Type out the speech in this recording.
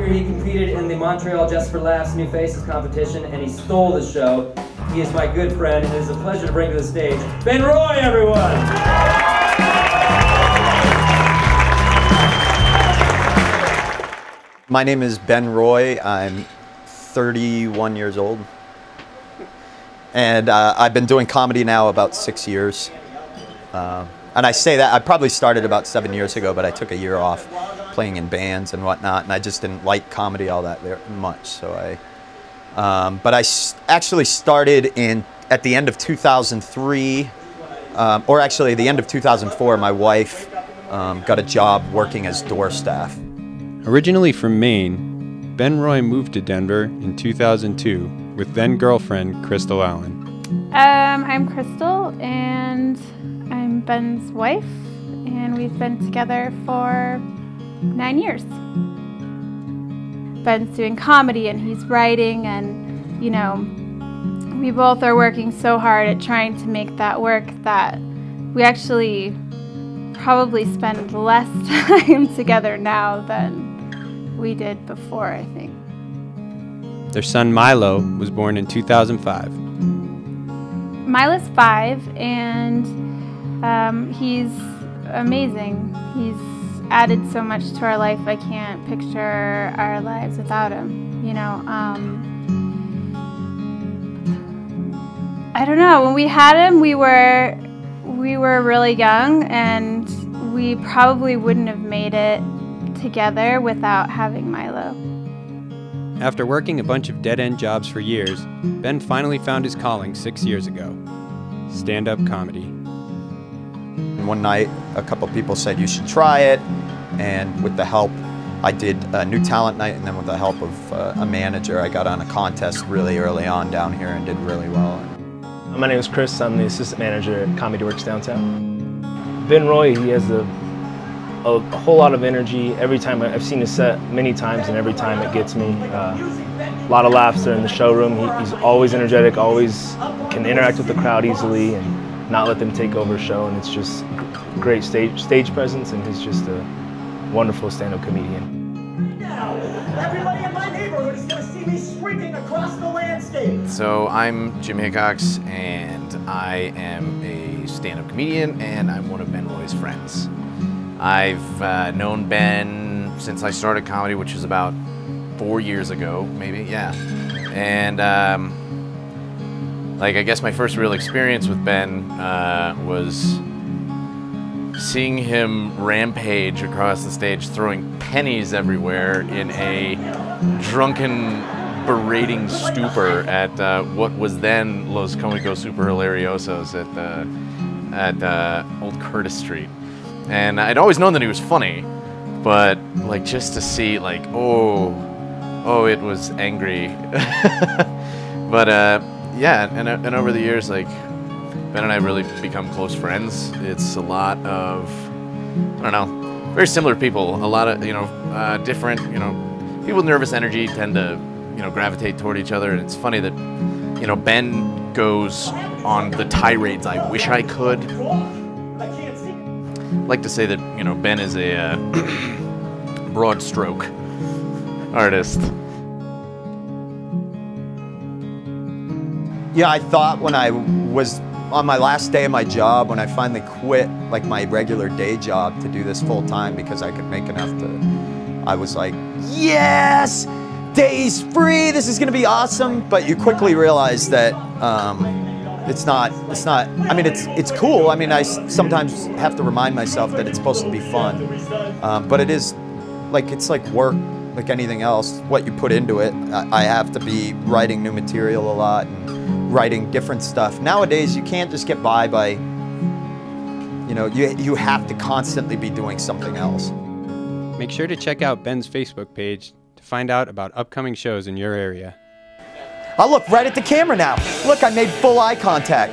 year he competed in the Montreal Just for Laughs New Faces competition, and he stole the show. He is my good friend, and it is a pleasure to bring to the stage Ben Roy, everyone! My name is Ben Roy. I'm 31 years old. And I've been doing comedy now about 6 years. And I say that, I probably started about 7 years ago, but I took a year off playing in bands and whatnot, and I just didn't like comedy all that much. So but I actually started at the end of 2003, or actually the end of 2004, my wife got a job working as door staff. Originally from Maine, Ben Roy moved to Denver in 2002 with then-girlfriend Crystal Allen. I'm Crystal, and I'm Ben's wife, and we've been together for 9 years. Ben's doing comedy and he's writing, and you know, we both are working so hard at trying to make that work that we actually probably spend less time together now than we did before, I think. Their son Milo was born in 2005. Milo's 5, and he's amazing. He's added so much to our life. I can't picture our lives without him. You know, I don't know. When we had him, we were really young, and we probably wouldn't have made it together without having Milo. After working a bunch of dead-end jobs for years, Ben finally found his calling 6 years ago: stand-up comedy. One night, a couple people said you should try it, and with the help, I did a new talent night, and then with the help of a manager, I got on a contest really early on down here and did really well. My name is Chris. I'm the assistant manager at Comedy Works Downtown. Ben Roy, he has a whole lot of energy. Every time I've seen his set many times, and every time it gets me. A lot of laughter in the showroom. He's always energetic, always can interact with the crowd easily and not let them take over a show, and it's just great stage presence, and he's just a wonderful stand-up comedian. Now, everybody in my neighborhood is going to see me streaking across the landscape. So I'm Jim Hickox, and I am a stand-up comedian, and I'm one of Ben Roy's friends. I've known Ben since I started comedy, which was about 4 years ago, maybe, yeah. And like, I guess my first real experience with Ben was seeing him rampage across the stage, throwing pennies everywhere in a drunken, berating stupor at what was then Los Comicos Super Hilariosos at Old Curtis Street. And I'd always known that he was funny, but like just to see like, oh, it was angry. But yeah, and over the years, like, Ben and I really become close friends. It's a lot of, I don't know, very similar people. A lot of, you know, different, you know, people with nervous energy tend to, you know, gravitate toward each other. And it's funny that, you know, Ben goes on the tirades I wish I could. I like to say that, you know, Ben is a broad stroke artist. Yeah, I thought when I was on my last day of my job, when I finally quit like my regular day job to do this full time because I could make enough to, I was like, yes, day's free, this is gonna be awesome. But you quickly realize that it's not, I mean, it's cool. I mean, I sometimes have to remind myself that it's supposed to be fun. But it is, like, it's like work, like anything else, what you put into it. I have to be writing new material a lot and writing different stuff. Nowadays, you can't just get by, you know, you have to constantly be doing something else. Make sure to check out Ben's Facebook page to find out about upcoming shows in your area. I'll look right at the camera now. Look, I made full eye contact.